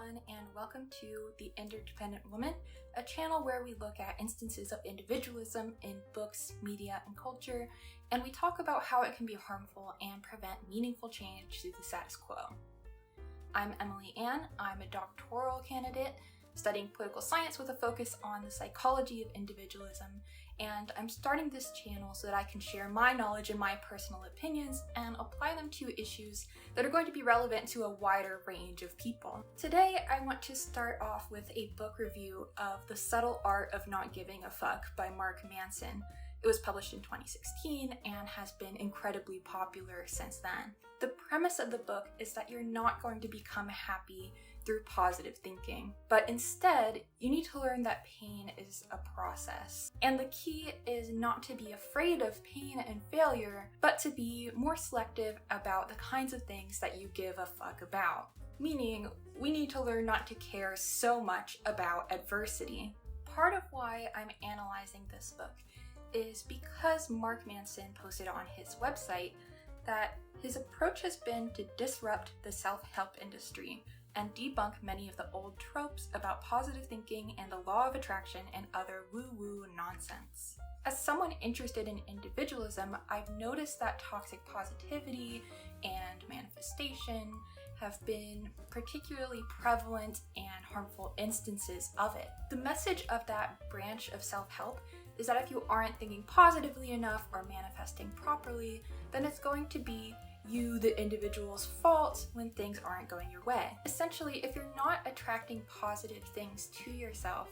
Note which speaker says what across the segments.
Speaker 1: everyone, and welcome to The Interdependent Woman, a channel where we look at instances of individualism in books, media, and culture, and we talk about how it can be harmful and prevent meaningful change to the status quo. I'm Emily Ann. I'm a doctoral candidate studying political science with a focus on the psychology of individualism, and I'm starting this channel so that I can share my knowledge and my personal opinions and apply them to issues that are going to be relevant to a wider range of people. Today, I want to start off with a book review of The Subtle Art of Not Giving a Fuck by Mark Manson. It was published in 2016 and has been incredibly popular since then. The premise of the book is that you're not going to become happy through positive thinking, but instead, you need to learn that pain is a process. And the key is not to be afraid of pain and failure, but to be more selective about the kinds of things that you give a fuck about. Meaning, we need to learn not to care so much about adversity. Part of why I'm analyzing this book is because Mark Manson posted on his website that his approach has been to disrupt the self-help industry and debunk many of the old tropes about positive thinking and the law of attraction and other woo-woo nonsense. As someone interested in individualism, I've noticed that toxic positivity and manifestation have been particularly prevalent and harmful instances of it. The message of that branch of self-help is that if you aren't thinking positively enough or manifesting properly, then it's going to be you, the individual's fault when things aren't going your way. Essentially, if you're not attracting positive things to yourself,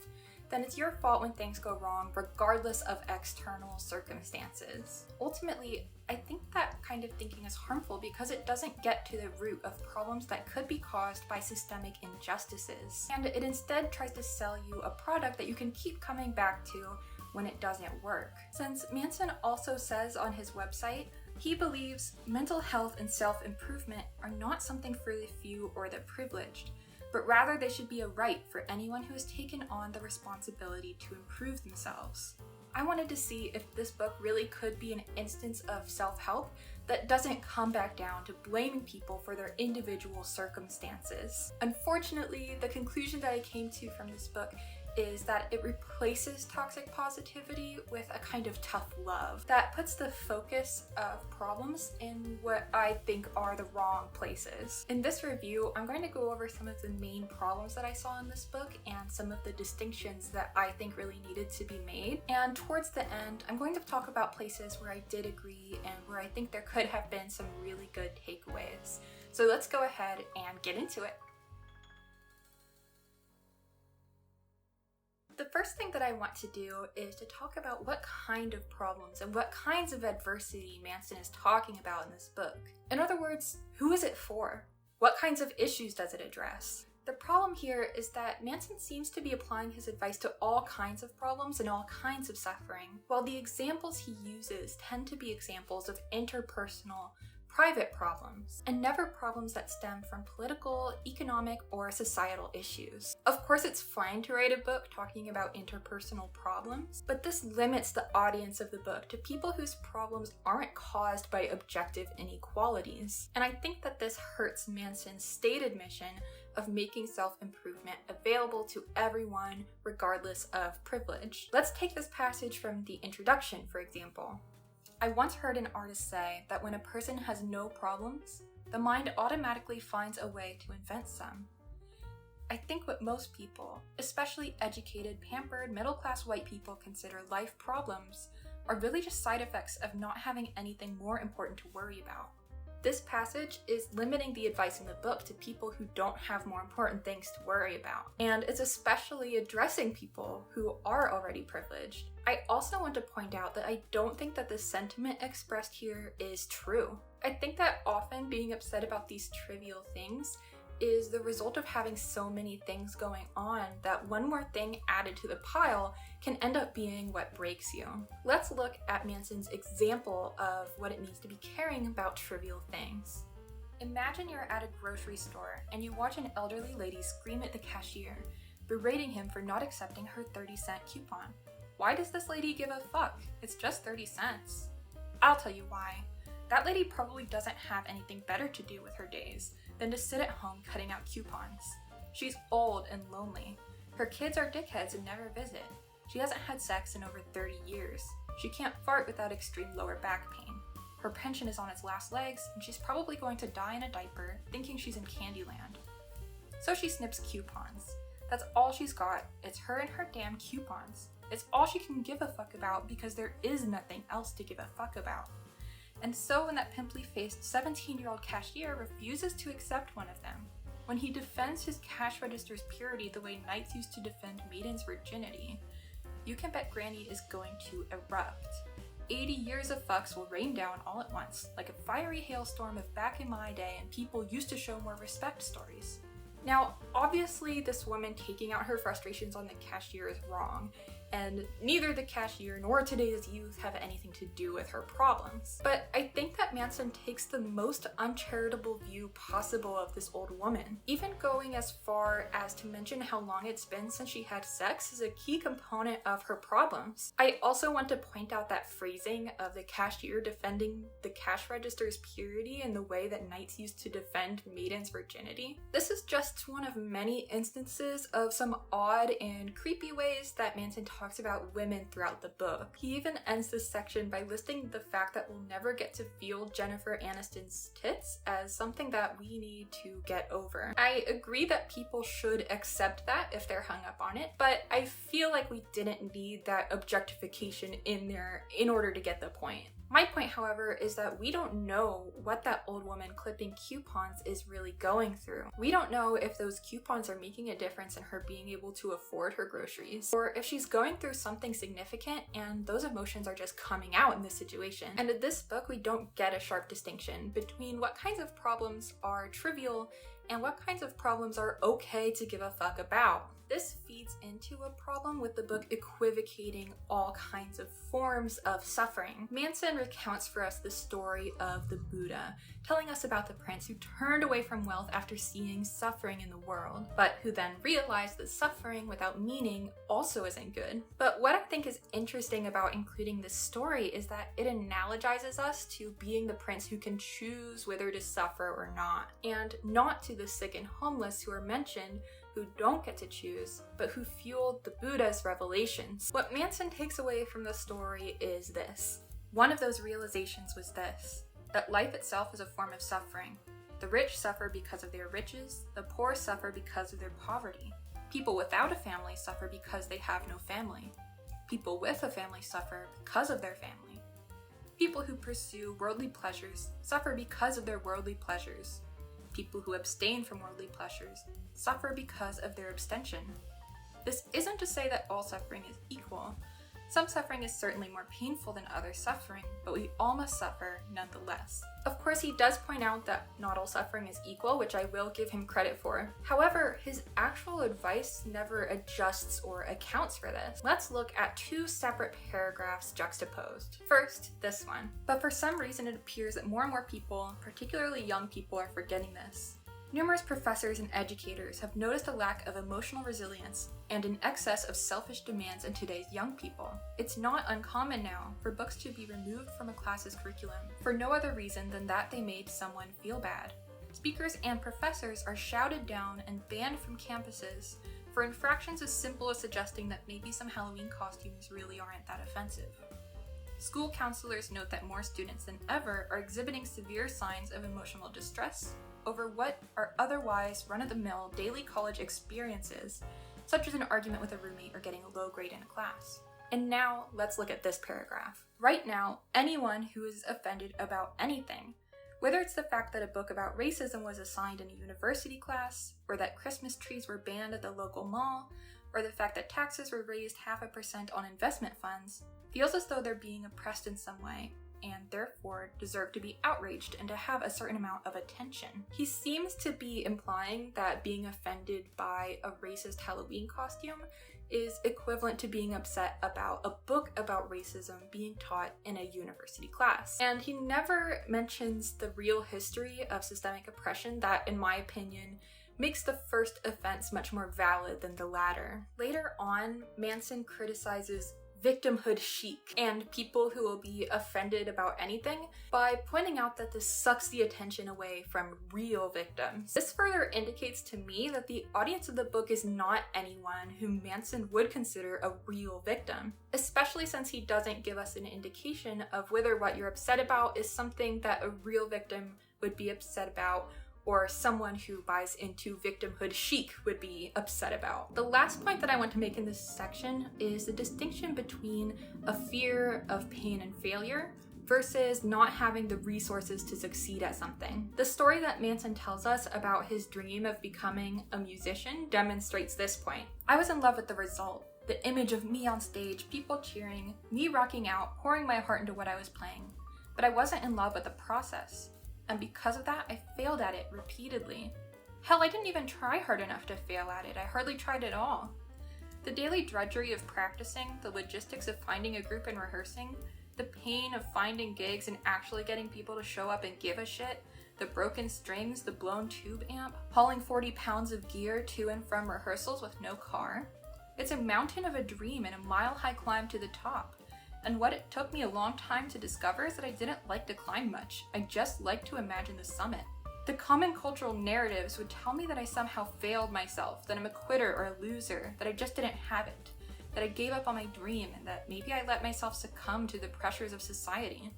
Speaker 1: then it's your fault when things go wrong, regardless of external circumstances. Ultimately, I think that kind of thinking is harmful because it doesn't get to the root of problems that could be caused by systemic injustices. And it instead tries to sell you a product that you can keep coming back to when it doesn't work. Since Manson also says on his website, he believes mental health and self-improvement are not something for the few or the privileged, but rather they should be a right for anyone who has taken on the responsibility to improve themselves. I wanted to see if this book really could be an instance of self-help that doesn't come back down to blaming people for their individual circumstances. Unfortunately, the conclusion that I came to from this book is that it replaces toxic positivity with a kind of tough love that puts the focus of problems in what I think are the wrong places. In this review, I'm going to go over some of the main problems that I saw in this book and some of the distinctions that I think really needed to be made. And towards the end, I'm going to talk about places where I did agree and where I think there could have been some really good takeaways. So let's go ahead and get into it. The first thing that I want to do is to talk about what kind of problems and what kinds of adversity Manson is talking about in this book. In other words, who is it for? What kinds of issues does it address? The problem here is that Manson seems to be applying his advice to all kinds of problems and all kinds of suffering, while the examples he uses tend to be examples of interpersonal, private problems, and never problems that stem from political, economic, or societal issues. Of course, it's fine to write a book talking about interpersonal problems, but this limits the audience of the book to people whose problems aren't caused by objective inequalities. And I think that this hurts Manson's stated mission of making self-improvement available to everyone, regardless of privilege. Let's take this passage from the introduction, for example. I once heard an artist say that when a person has no problems, the mind automatically finds a way to invent some. I think what most people, especially educated, pampered, middle-class white people, consider life problems are really just side effects of not having anything more important to worry about. This passage is limiting the advice in the book to people who don't have more important things to worry about, and it's especially addressing people who are already privileged. I also want to point out that I don't think that the sentiment expressed here is true. I think that often being upset about these trivial things is the result of having so many things going on that one more thing added to the pile can end up being what breaks you. Let's look at Manson's example of what it means to be caring about trivial things. Imagine you're at a grocery store and you watch an elderly lady scream at the cashier, berating him for not accepting her 30-cent coupon. Why does this lady give a fuck? It's just 30 cents. I'll tell you why. That lady probably doesn't have anything better to do with her days than to sit at home cutting out coupons. She's old and lonely. Her kids are dickheads and never visit. She hasn't had sex in over 30 years. She can't fart without extreme lower back pain. Her pension is on its last legs, and she's probably going to die in a diaper, thinking she's in Candyland. So she snips coupons. That's all she's got. It's her and her damn coupons. It's all she can give a fuck about because there is nothing else to give a fuck about. And so when that pimply-faced 17-year-old cashier refuses to accept one of them, when he defends his cash register's purity the way knights used to defend maidens' virginity, you can bet Granny is going to erupt. 80 years of fucks will rain down all at once, like a fiery hailstorm of back in my day and people used to show more respect stories. Now, obviously this woman taking out her frustrations on the cashier is wrong, and neither the cashier nor today's youth have anything to do with her problems. But I think that Manson takes the most uncharitable view possible of this old woman, even going as far as to mention how long it's been since she had sex is a key component of her problems. I also want to point out that phrasing of the cashier defending the cash register's purity in the way that knights used to defend maidens' virginity. This is just one of many instances of some odd and creepy ways that Manson talks about women throughout the book. He even ends this section by listing the fact that we'll never get to feel Jennifer Aniston's tits as something that we need to get over. I agree that people should accept that if they're hung up on it, but I feel like we didn't need that objectification in there in order to get the point. My point, however, is that we don't know what that old woman clipping coupons is really going through. We don't know if those coupons are making a difference in her being able to afford her groceries, or if she's going through something significant and those emotions are just coming out in this situation. And in this book, we don't get a sharp distinction between what kinds of problems are trivial and what kinds of problems are okay to give a fuck about. This feeds into a problem with the book equivocating all kinds of forms of suffering. Manson recounts for us the story of the Buddha, telling us about the prince who turned away from wealth after seeing suffering in the world, but who then realized that suffering without meaning also isn't good. But what I think is interesting about including this story is that it analogizes us to being the prince who can choose whether to suffer or not, and not to the sick and homeless who are mentioned, who don't get to choose, but who fueled the Buddha's revelations. What Manson takes away from the story is this. One of those realizations was this, that life itself is a form of suffering. The rich suffer because of their riches, the poor suffer because of their poverty. People without a family suffer because they have no family. People with a family suffer because of their family. People who pursue worldly pleasures suffer because of their worldly pleasures. People who abstain from worldly pleasures suffer because of their abstention. This isn't to say that all suffering is equal. Some suffering is certainly more painful than other suffering, but we all must suffer nonetheless. Of course, he does point out that not all suffering is equal, which I will give him credit for. However, his actual advice never adjusts or accounts for this. Let's look at two separate paragraphs juxtaposed. First, this one. But for some reason it appears that more and more people, particularly young people, are forgetting this. Numerous professors and educators have noticed a lack of emotional resilience and an excess of selfish demands in today's young people. It's not uncommon now for books to be removed from a class's curriculum for no other reason than that they made someone feel bad. Speakers and professors are shouted down and banned from campuses for infractions as simple as suggesting that maybe some Halloween costumes really aren't that offensive. School counselors note that more students than ever are exhibiting severe signs of emotional distress over what are otherwise run-of-the-mill daily college experiences, such as an argument with a roommate or getting a low grade in a class. And now, let's look at this paragraph. Right now, anyone who is offended about anything, whether it's the fact that a book about racism was assigned in a university class, or that Christmas trees were banned at the local mall, or the fact that taxes were raised 0.5% on investment funds, feels as though they're being oppressed in some way, and therefore deserve to be outraged and to have a certain amount of attention. He seems to be implying that being offended by a racist Halloween costume is equivalent to being upset about a book about racism being taught in a university class. And he never mentions the real history of systemic oppression that, in my opinion, makes the first offense much more valid than the latter. Later on, Manson criticizes victimhood chic and people who will be offended about anything by pointing out that this sucks the attention away from real victims. This further indicates to me that the audience of the book is not anyone who Manson would consider a real victim, especially since he doesn't give us an indication of whether what you're upset about is something that a real victim would be upset about or someone who buys into victimhood chic would be upset about. The last point that I want to make in this section is the distinction between a fear of pain and failure versus not having the resources to succeed at something. The story that Manson tells us about his dream of becoming a musician demonstrates this point. I was in love with the result. The image of me on stage, people cheering, me rocking out, pouring my heart into what I was playing. But I wasn't in love with the process. And because of that, I failed at it repeatedly. Hell, I didn't even try hard enough to fail at it. I hardly tried at all. The daily drudgery of practicing, the logistics of finding a group and rehearsing, the pain of finding gigs and actually getting people to show up and give a shit, the broken strings, the blown tube amp, hauling 40 pounds of gear to and from rehearsals with no car. It's a mountain of a dream and a mile-high climb to the top. And what it took me a long time to discover is that I didn't like to climb much. I just liked to imagine the summit. The common cultural narratives would tell me that I somehow failed myself, that I'm a quitter or a loser, that I just didn't have it, that I gave up on my dream, and that maybe I let myself succumb to the pressures of society.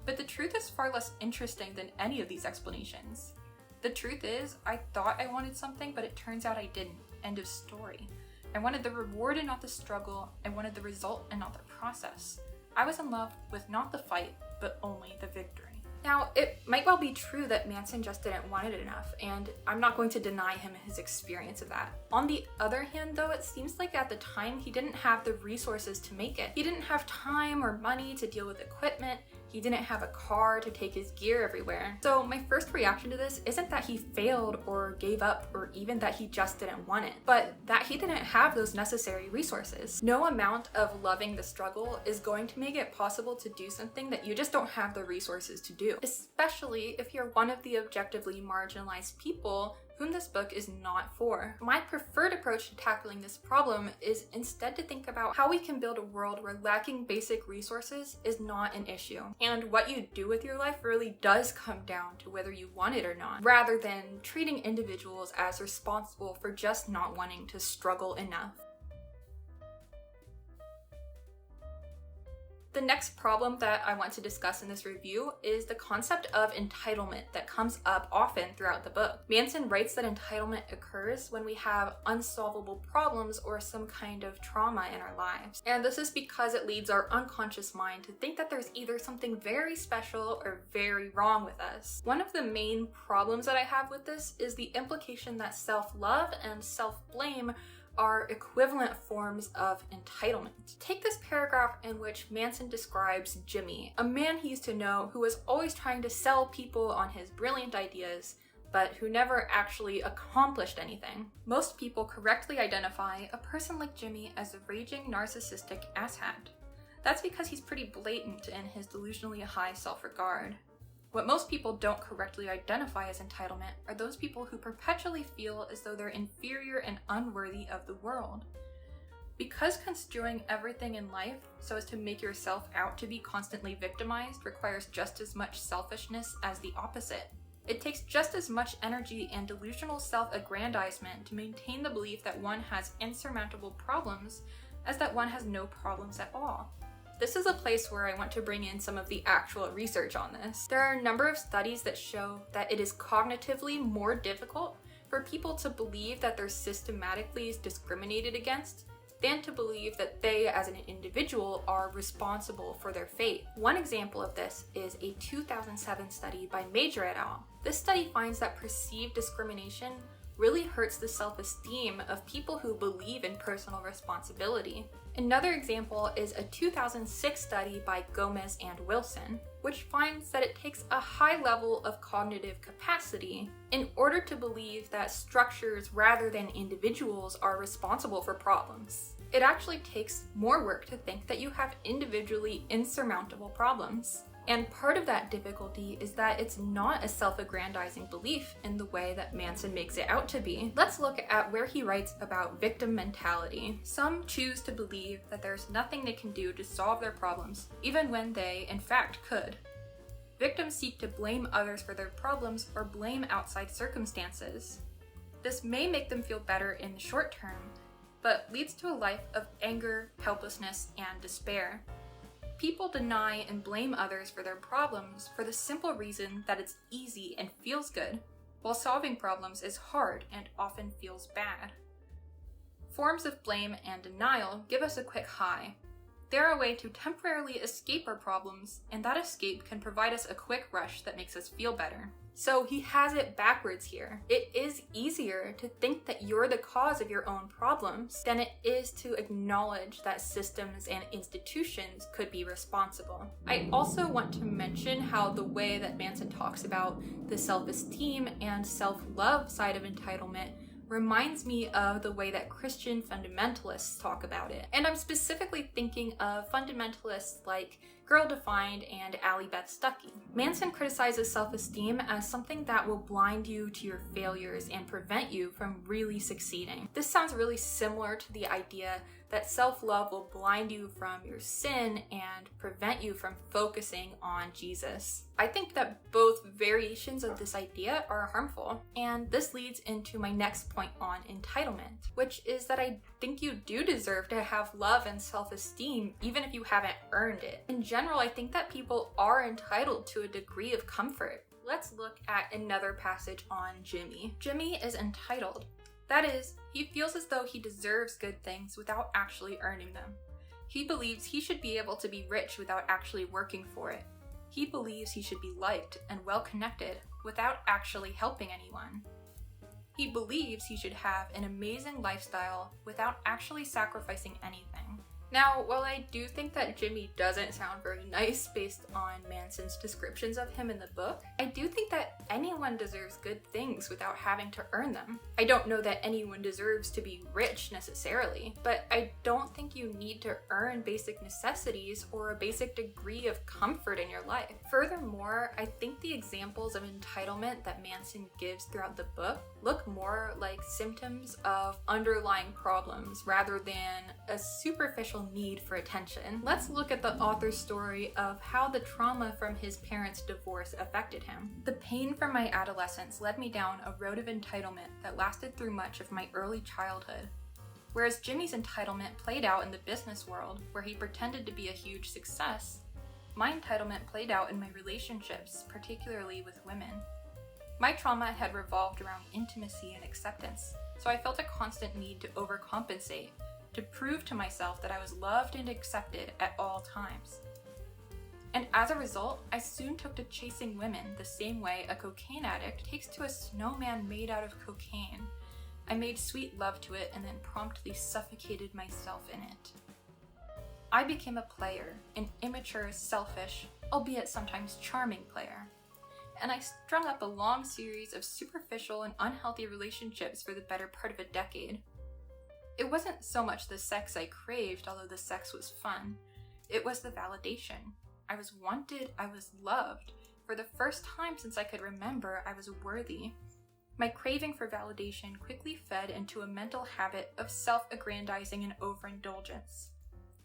Speaker 1: But the truth is far less interesting than any of these explanations. The truth is, I thought I wanted something, but it turns out I didn't. End of story. I wanted the reward and not the struggle. I wanted the result and not the process. I was in love with not the fight, but only the victory. Now, it might well be true that Manson just didn't want it enough, and I'm not going to deny him his experience of that. On the other hand, though, it seems like at the time he didn't have the resources to make it. He didn't have time or money to deal with equipment. He didn't have a car to take his gear everywhere. So my first reaction to this isn't that he failed or gave up or even that he just didn't want it, but that he didn't have those necessary resources. No amount of loving the struggle is going to make it possible to do something that you just don't have the resources to do, especially if you're one of the objectively marginalized people whom this book is not for. My preferred approach to tackling this problem is instead to think about how we can build a world where lacking basic resources is not an issue. And what you do with your life really does come down to whether you want it or not, rather than treating individuals as responsible for just not wanting to struggle enough. The next problem that I want to discuss in this review is the concept of entitlement that comes up often throughout the book. Manson writes that entitlement occurs when we have unsolvable problems or some kind of trauma in our lives. And this is because it leads our unconscious mind to think that there's either something very special or very wrong with us. One of the main problems that I have with this is the implication that self-love and self-blame are equivalent forms of entitlement. Take this paragraph in which Manson describes Jimmy, a man he used to know who was always trying to sell people on his brilliant ideas, but who never actually accomplished anything. Most people correctly identify a person like Jimmy as a raging narcissistic asshat. That's because he's pretty blatant in his delusionally high self-regard. What most people don't correctly identify as entitlement are those people who perpetually feel as though they're inferior and unworthy of the world. Because construing everything in life so as to make yourself out to be constantly victimized requires just as much selfishness as the opposite. It takes just as much energy and delusional self-aggrandizement to maintain the belief that one has insurmountable problems as that one has no problems at all. This is a place where I want to bring in some of the actual research on this. There are a number of studies that show that it is cognitively more difficult for people to believe that they're systematically discriminated against than to believe that they as an individual are responsible for their fate. One example of this is a 2007 study by Major et al. This study finds that perceived discrimination really hurts the self-esteem of people who believe in personal responsibility. Another example is a 2006 study by Gomez and Wilson, which finds that it takes a high level of cognitive capacity in order to believe that structures rather than individuals are responsible for problems. It actually takes more work to think that you have individually insurmountable problems. And part of that difficulty is that it's not a self-aggrandizing belief in the way that Manson makes it out to be. Let's look at where he writes about victim mentality. Some choose to believe that there's nothing they can do to solve their problems, even when they, in fact, could. Victims seek to blame others for their problems or blame outside circumstances. This may make them feel better in the short term, but leads to a life of anger, helplessness, and despair. People deny and blame others for their problems for the simple reason that it's easy and feels good, while solving problems is hard and often feels bad. Forms of blame and denial give us a quick high. They're a way to temporarily escape our problems, and that escape can provide us a quick rush that makes us feel better. So he has it backwards here. It is easier to think that you're the cause of your own problems than it is to acknowledge that systems and institutions could be responsible. I also want to mention how the way that Manson talks about the self-esteem and self-love side of entitlement reminds me of the way that Christian fundamentalists talk about it. And I'm specifically thinking of fundamentalists like Girl Defined and Allie Beth Stuckey. Manson criticizes self-esteem as something that will blind you to your failures and prevent you from really succeeding. This sounds really similar to the idea that self-love will blind you from your sin and prevent you from focusing on Jesus. I think that both variations of this idea are harmful, and this leads into my next point on entitlement, which is that I think you do deserve to have love and self-esteem even if you haven't earned it. In general, I think that people are entitled to a degree of comfort. Let's look at another passage on Jimmy. Jimmy is entitled. That is, he feels as though he deserves good things without actually earning them. He believes he should be able to be rich without actually working for it. He believes he should be liked and well-connected without actually helping anyone. He believes he should have an amazing lifestyle without actually sacrificing anything. Now, while I do think that Jimmy doesn't sound very nice based on Manson's descriptions of him in the book, I do think that anyone deserves good things without having to earn them. I don't know that anyone deserves to be rich necessarily, but I don't think you need to earn basic necessities or a basic degree of comfort in your life. Furthermore, I think the examples of entitlement that Manson gives throughout the book look more like symptoms of underlying problems rather than a superficial need for attention. Let's look at the author's story of how the trauma from his parents' divorce affected him. The pain from my adolescence led me down a road of entitlement that lasted through much of my early childhood. Whereas Jimmy's entitlement played out in the business world, where he pretended to be a huge success, my entitlement played out in my relationships, particularly with women. My trauma had revolved around intimacy and acceptance, so I felt a constant need to overcompensate, to prove to myself that I was loved and accepted at all times. And as a result, I soon took to chasing women the same way a cocaine addict takes to a snowman made out of cocaine. I made sweet love to it and then promptly suffocated myself in it. I became a player, an immature, selfish, albeit sometimes charming player. And I strung up a long series of superficial and unhealthy relationships for the better part of a decade. It wasn't so much the sex I craved, although the sex was fun. It was the validation. I was wanted, I was loved. For the first time since I could remember, I was worthy. My craving for validation quickly fed into a mental habit of self-aggrandizing and overindulgence.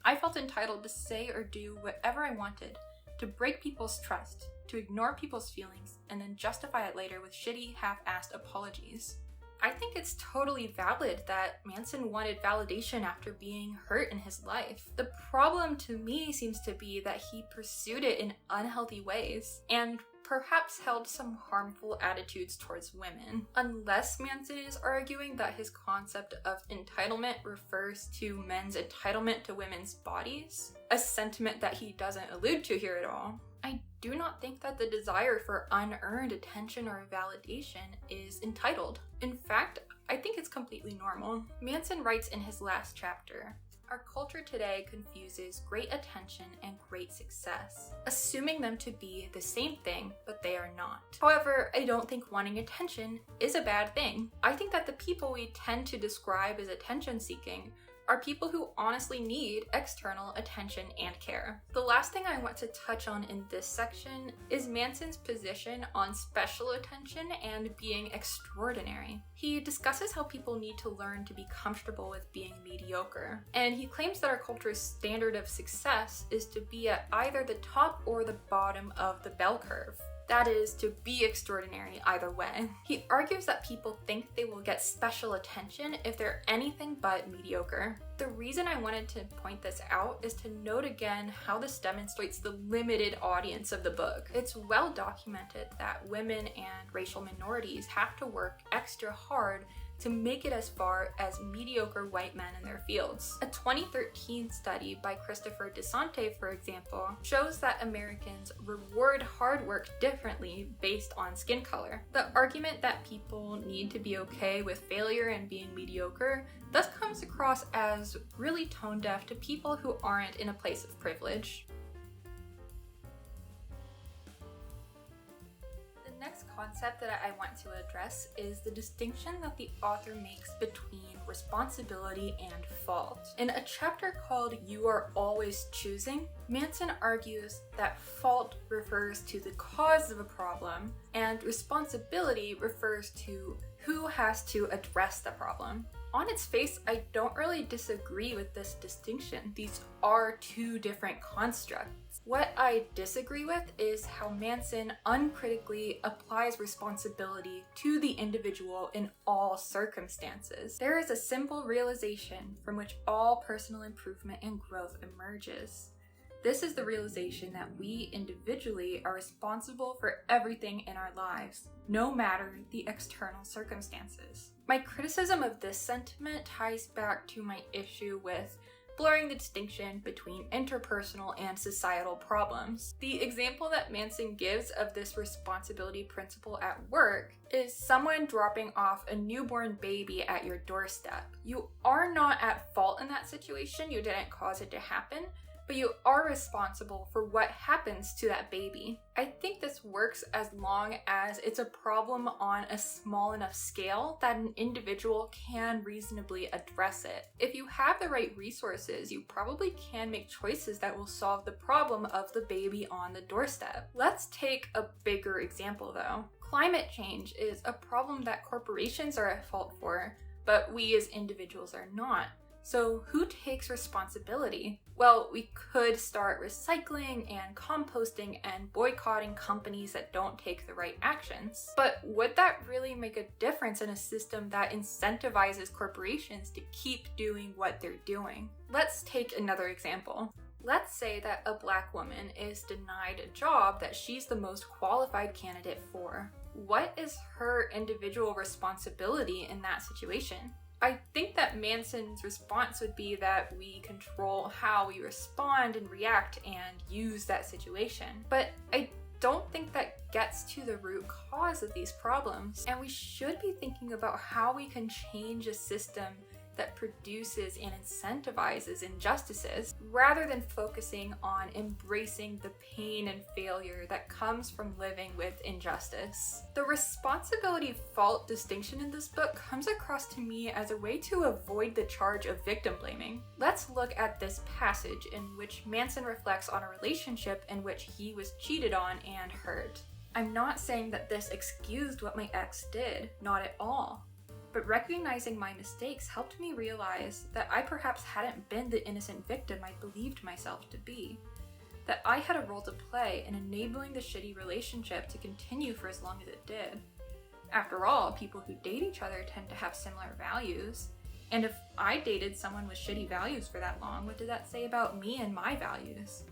Speaker 1: I felt entitled to say or do whatever I wanted, to break people's trust, to ignore people's feelings, and then justify it later with shitty, half-assed apologies. I think it's totally valid that Manson wanted validation after being hurt in his life. The problem to me seems to be that he pursued it in unhealthy ways, and perhaps held some harmful attitudes towards women. Unless Manson is arguing that his concept of entitlement refers to men's entitlement to women's bodies, a sentiment that he doesn't allude to here at all. I do not think that the desire for unearned attention or validation is entitled. In fact, I think it's completely normal. Manson writes in his last chapter, "Our culture today confuses great attention and great success, assuming them to be the same thing, but they are not. However, I don't think wanting attention is a bad thing. I think that the people we tend to describe as attention-seeking are people who honestly need external attention and care. The last thing I want to touch on in this section is Manson's position on special attention and being extraordinary. He discusses how people need to learn to be comfortable with being mediocre, and he claims that our culture's standard of success is to be at either the top or the bottom of the bell curve. That is, to be extraordinary either way. He argues that people think they will get special attention if they're anything but mediocre. The reason I wanted to point this out is to note again how this demonstrates the limited audience of the book. It's well documented that women and racial minorities have to work extra hard to make it as far as mediocre white men in their fields. A 2013 study by Christopher DeSante, for example, shows that Americans reward hard work differently based on skin color. The argument that people need to be okay with failure and being mediocre thus comes across as really tone deaf to people who aren't in a place of privilege. The next concept that I want to address is the distinction that the author makes between responsibility and fault. In a chapter called "You Are Always Choosing," Manson argues that fault refers to the cause of a problem and responsibility refers to who has to address the problem. On its face, I don't really disagree with this distinction. These are two different constructs. What I disagree with is how Manson uncritically applies responsibility to the individual in all circumstances. There is a simple realization from which all personal improvement and growth emerges. This is the realization that we individually are responsible for everything in our lives, no matter the external circumstances. My criticism of this sentiment ties back to my issue with blurring the distinction between interpersonal and societal problems. The example that Manson gives of this responsibility principle at work is someone dropping off a newborn baby at your doorstep. You are not at fault in that situation, you didn't cause it to happen, but you are responsible for what happens to that baby. I think this works as long as it's a problem on a small enough scale that an individual can reasonably address it. If you have the right resources, you probably can make choices that will solve the problem of the baby on the doorstep. Let's take a bigger example though. Climate change is a problem that corporations are at fault for, but we as individuals are not. So who takes responsibility? Well, we could start recycling and composting and boycotting companies that don't take the right actions. But would that really make a difference in a system that incentivizes corporations to keep doing what they're doing? Let's take another example. Let's say that a Black woman is denied a job that she's the most qualified candidate for. What is her individual responsibility in that situation? I think that Manson's response would be that we control how we respond and react and use that situation. But I don't think that gets to the root cause of these problems. And we should be thinking about how we can change a system that produces and incentivizes injustices, rather than focusing on embracing the pain and failure that comes from living with injustice. The responsibility-fault distinction in this book comes across to me as a way to avoid the charge of victim blaming. Let's look at this passage in which Manson reflects on a relationship in which he was cheated on and hurt. I'm not saying that this excused what my ex did, not at all. But recognizing my mistakes helped me realize that I perhaps hadn't been the innocent victim I believed myself to be. That I had a role to play in enabling the shitty relationship to continue for as long as it did. After all, people who date each other tend to have similar values. And if I dated someone with shitty values for that long, what did that say about me and my values?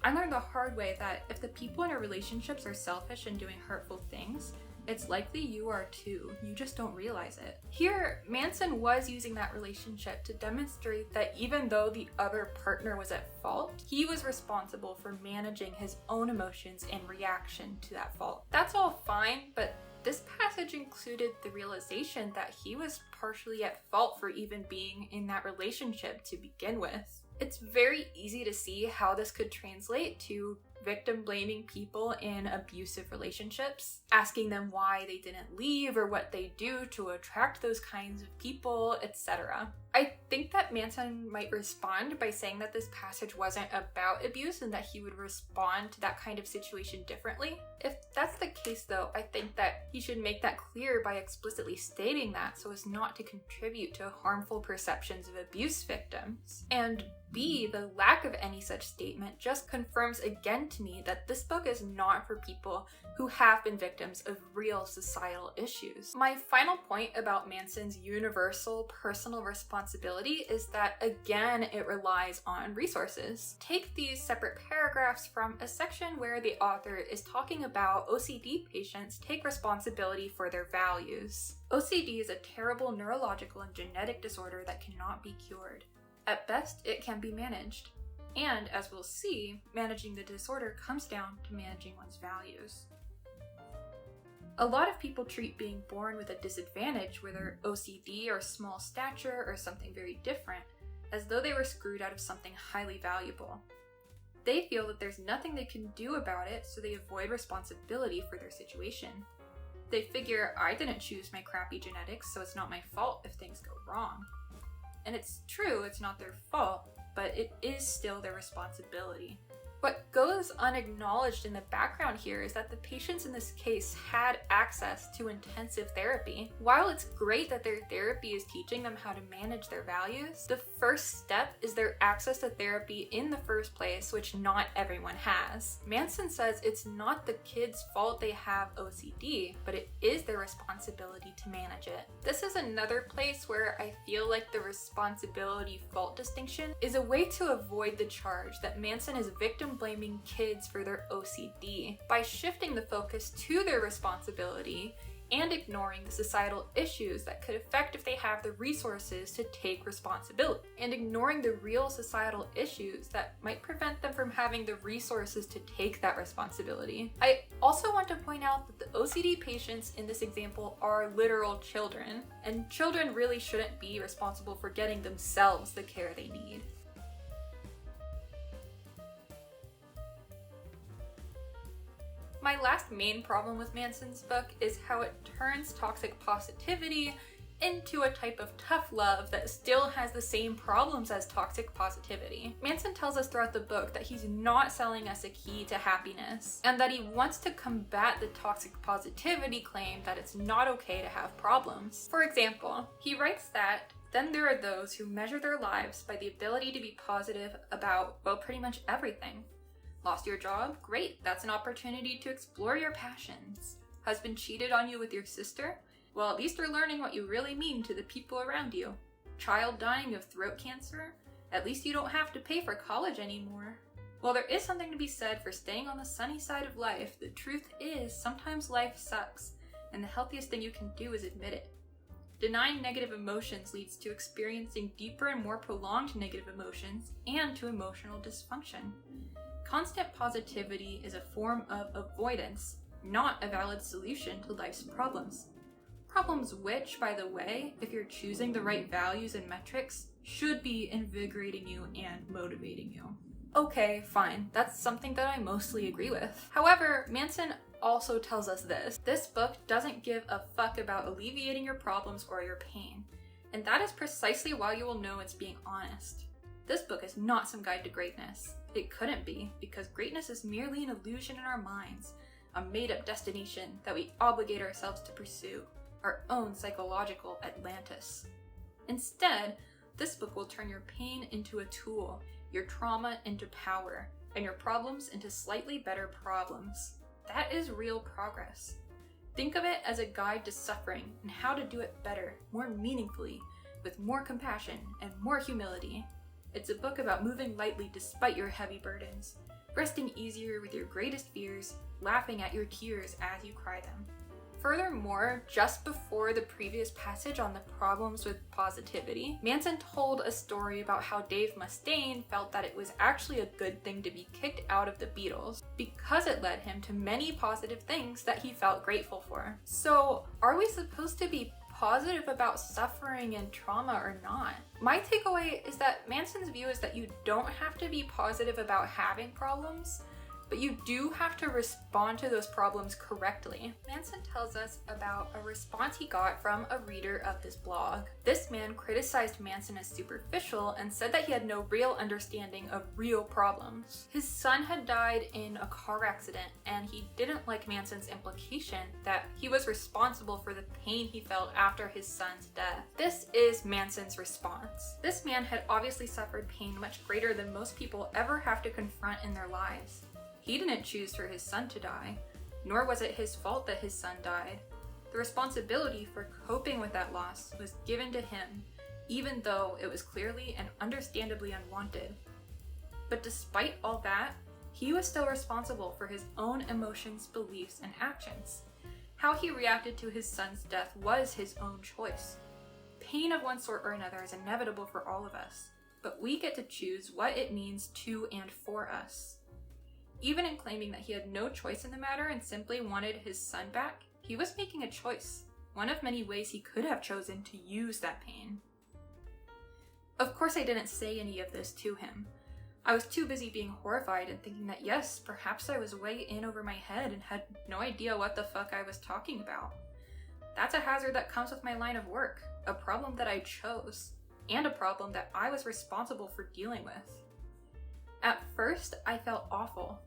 Speaker 1: I learned the hard way that if the people in our relationships are selfish and doing hurtful things, it's likely you are too, you just don't realize it. Here, Manson was using that relationship to demonstrate that even though the other partner was at fault, he was responsible for managing his own emotions in reaction to that fault. That's all fine, but this passage included the realization that he was partially at fault for even being in that relationship to begin with. It's very easy to see how this could translate to victim blaming people in abusive relationships, asking them why they didn't leave or what they do to attract those kinds of people, etc. I think that Manson might respond by saying that this passage wasn't about abuse and that he would respond to that kind of situation differently. If that's the case though, I think that he should make that clear by explicitly stating that so as not to contribute to harmful perceptions of abuse victims. And B, the lack of any such statement just confirms again to me that this book is not for people who have been victims of real societal issues. My final point about Manson's universal personal responsibility is that, again, it relies on resources. Take these separate paragraphs from a section where the author is talking about OCD patients take responsibility for their values. OCD is a terrible neurological and genetic disorder that cannot be cured. At best, it can be managed. And, as we'll see, managing the disorder comes down to managing one's values. A lot of people treat being born with a disadvantage, whether OCD or small stature or something very different, as though they were screwed out of something highly valuable. They feel that there's nothing they can do about it, so they avoid responsibility for their situation. They figure, I didn't choose my crappy genetics, so it's not my fault if things go wrong. And it's true, it's not their fault, but it is still their responsibility. What goes unacknowledged in the background here is that the patients in this case had access to intensive therapy. While it's great that their therapy is teaching them how to manage their values, the first step is their access to therapy in the first place, which not everyone has. Manson says it's not the kids' fault they have OCD, but it is their responsibility to manage it. This is another place where I feel like the responsibility-fault distinction is a way to avoid the charge that Manson is victim blaming kids for their OCD by shifting the focus to their responsibility and ignoring the societal issues that could affect if they have the resources to take responsibility, and ignoring the real societal issues that might prevent them from having the resources to take that responsibility. I also want to point out that the OCD patients in this example are literal children, and children really shouldn't be responsible for getting themselves the care they need. My last main problem with Manson's book is how it turns toxic positivity into a type of tough love that still has the same problems as toxic positivity. Manson tells us throughout the book that he's not selling us a key to happiness, and that he wants to combat the toxic positivity claim that it's not okay to have problems. For example, he writes that then there are those who measure their lives by the ability to be positive about, well, pretty much everything. Lost your job? Great, that's an opportunity to explore your passions. Husband cheated on you with your sister? Well, at least you're learning what you really mean to the people around you. Child dying of throat cancer? At least you don't have to pay for college anymore. Well, there is something to be said for staying on the sunny side of life. The truth is, sometimes life sucks, and the healthiest thing you can do is admit it. Denying negative emotions leads to experiencing deeper and more prolonged negative emotions and to emotional dysfunction. Constant positivity is a form of avoidance, not a valid solution to life's problems. Problems which, by the way, if you're choosing the right values and metrics, should be invigorating you and motivating you. Okay, fine, that's something that I mostly agree with. However, Manson also tells us this. This book doesn't give a fuck about alleviating your problems or your pain, and that is precisely why you will know it's being honest. This book is not some guide to greatness. It couldn't be, because greatness is merely an illusion in our minds, a made-up destination that we obligate ourselves to pursue, our own psychological Atlantis. Instead, this book will turn your pain into a tool, your trauma into power, and your problems into slightly better problems. That is real progress. Think of it as a guide to suffering and how to do it better, more meaningfully, with more compassion and more humility. It's a book about moving lightly despite your heavy burdens, resting easier with your greatest fears, laughing at your tears as you cry them. Furthermore, just before the previous passage on the problems with positivity, Manson told a story about how Dave Mustaine felt that it was actually a good thing to be kicked out of the Beatles because it led him to many positive things that he felt grateful for. So, are we supposed to be positive about suffering and trauma or not? My takeaway is that Manson's view is that you don't have to be positive about having problems, but you do have to respond to those problems correctly. Manson tells us about a response he got from a reader of his blog. This man criticized Manson as superficial and said that he had no real understanding of real problems. His son had died in a car accident, and he didn't like Manson's implication that he was responsible for the pain he felt after his son's death. This is Manson's response. This man had obviously suffered pain much greater than most people ever have to confront in their lives. He didn't choose for his son to die, nor was it his fault that his son died. The responsibility for coping with that loss was given to him, even though it was clearly and understandably unwanted. But despite all that, he was still responsible for his own emotions, beliefs, and actions. How he reacted to his son's death was his own choice. Pain of one sort or another is inevitable for all of us, but we get to choose what it means to and for us. Even in claiming that he had no choice in the matter and simply wanted his son back, he was making a choice, one of many ways he could have chosen to use that pain. Of course, I didn't say any of this to him. I was too busy being horrified and thinking that yes, perhaps I was way in over my head and had no idea what the fuck I was talking about. That's a hazard that comes with my line of work, a problem that I chose, and a problem that I was responsible for dealing with. At first, I felt awful,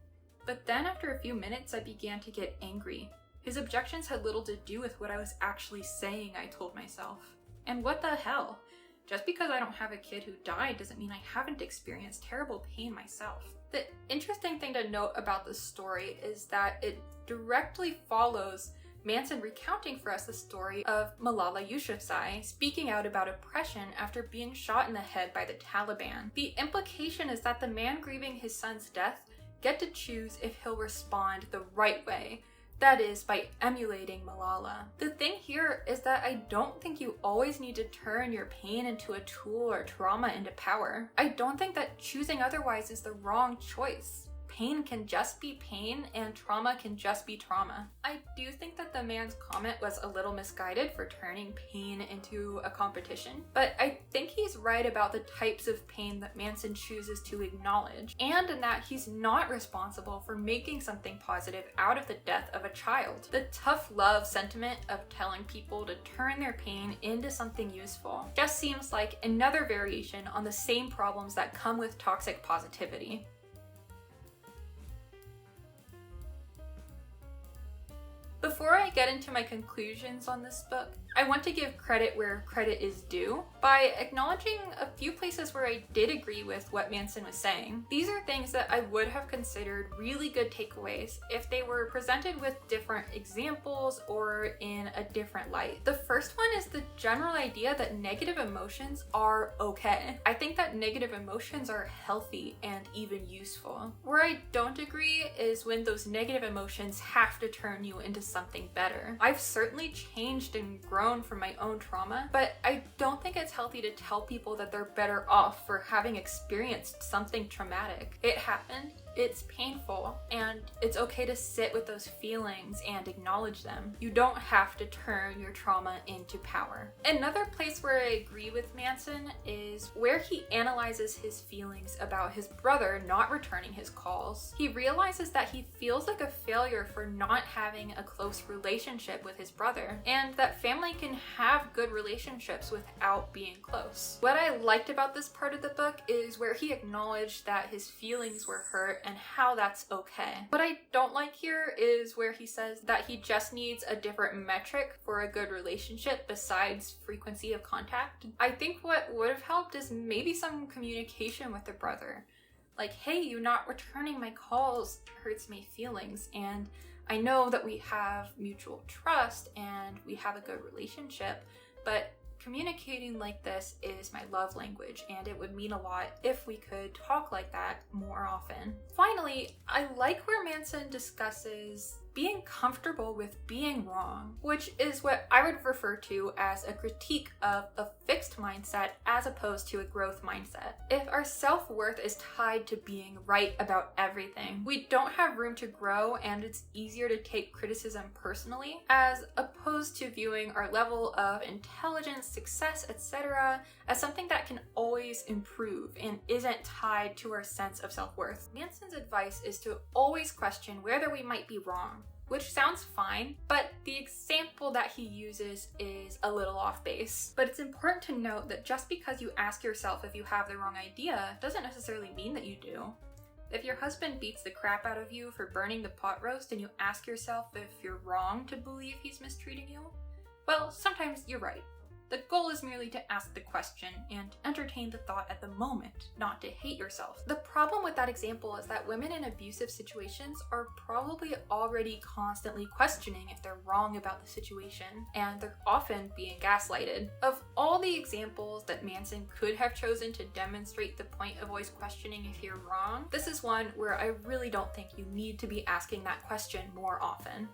Speaker 1: but then after a few minutes, I began to get angry. His objections had little to do with what I was actually saying, I told myself. And what the hell? Just because I don't have a kid who died doesn't mean I haven't experienced terrible pain myself. The interesting thing to note about this story is that it directly follows Manson recounting for us the story of Malala Yousafzai speaking out about oppression after being shot in the head by the Taliban. The implication is that the man grieving his son's death get to choose if he'll respond the right way. That is, by emulating Malala. The thing here is that I don't think you always need to turn your pain into a tool or trauma into power. I don't think that choosing otherwise is the wrong choice. Pain can just be pain and trauma can just be trauma. I do think that the man's comment was a little misguided for turning pain into a competition, but I think he's right about the types of pain that Manson chooses to acknowledge, and in that he's not responsible for making something positive out of the death of a child. The tough love sentiment of telling people to turn their pain into something useful just seems like another variation on the same problems that come with toxic positivity. Before I get into my conclusions on this book, I want to give credit where credit is due by acknowledging a few places where I did agree with what Manson was saying. These are things that I would have considered really good takeaways if they were presented with different examples or in a different light. The first one is the general idea that negative emotions are okay. I think that negative emotions are healthy and even useful. Where I don't agree is when those negative emotions have to turn you into something better. I've certainly changed and grown from my own trauma, but I don't think it's healthy to tell people that they're better off for having experienced something traumatic. It happened, it's painful, and it's okay to sit with those feelings and acknowledge them. You don't have to turn your trauma into power. Another place where I agree with Manson is where he analyzes his feelings about his brother not returning his calls. He realizes that he feels like a failure for not having a close relationship with his brother, and that family can have good relationships without being close. What I liked about this part of the book is where he acknowledged that his feelings were hurt and how that's okay. What I don't like here is where he says that he just needs a different metric for a good relationship besides frequency of contact. I think what would have helped is maybe some communication with the brother. Like, hey, you not returning my calls hurts my feelings, and I know that we have mutual trust and we have a good relationship, but communicating like this is my love language, and it would mean a lot if we could talk like that more often. Finally, I like where Manson discusses being comfortable with being wrong, which is what I would refer to as a critique of a fixed mindset as opposed to a growth mindset. If our self-worth is tied to being right about everything, we don't have room to grow, and it's easier to take criticism personally, as opposed to viewing our level of intelligence, success, etc. as something that can always improve and isn't tied to our sense of self-worth. Manson's advice is to always question whether we might be wrong, which sounds fine, but the example that he uses is a little off base. But it's important to note that just because you ask yourself if you have the wrong idea doesn't necessarily mean that you do. If your husband beats the crap out of you for burning the pot roast and you ask yourself if you're wrong to believe he's mistreating you, well, sometimes you're right. The goal is merely to ask the question and entertain the thought at the moment, not to hate yourself. The problem with that example is that women in abusive situations are probably already constantly questioning if they're wrong about the situation, and they're often being gaslighted. Of all the examples that Manson could have chosen to demonstrate the point of always questioning if you're wrong, this is one where I really don't think you need to be asking that question more often.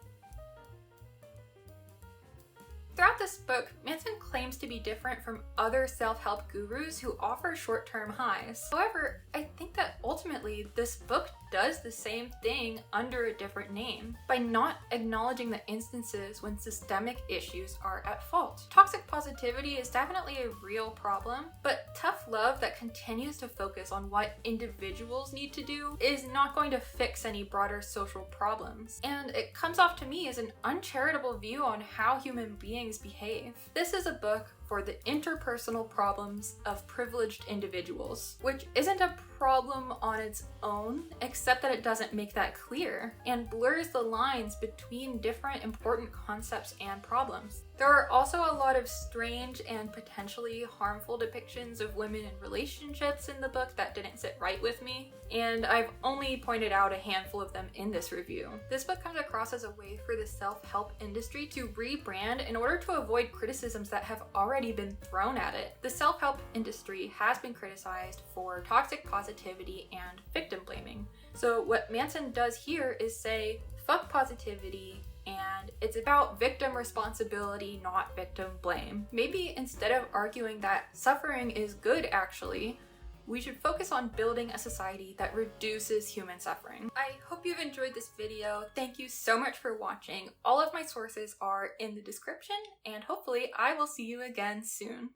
Speaker 1: Throughout this book, Manson claims to be different from other self-help gurus who offer short-term highs. However, I think that ultimately this book does the same thing under a different name by not acknowledging the instances when systemic issues are at fault. Toxic positivity is definitely a real problem, but tough love that continues to focus on what individuals need to do is not going to fix any broader social problems. And it comes off to me as an uncharitable view on how human beings behave. This is a book for the interpersonal problems of privileged individuals, which isn't a problem on its own, except that it doesn't make that clear and blurs the lines between different important concepts and problems. There are also a lot of strange and potentially harmful depictions of women in relationships in the book that didn't sit right with me, and I've only pointed out a handful of them in this review. This book comes across as a way for the self-help industry to rebrand in order to avoid criticisms that have already been thrown at it. The self-help industry has been criticized for toxic positivity and victim blaming. So what Manson does here is say, fuck positivity, and it's about victim responsibility, not victim blame. Maybe instead of arguing that suffering is good actually, we should focus on building a society that reduces human suffering. I hope you've enjoyed this video. Thank you so much for watching. All of my sources are in the description, and hopefully I will see you again soon.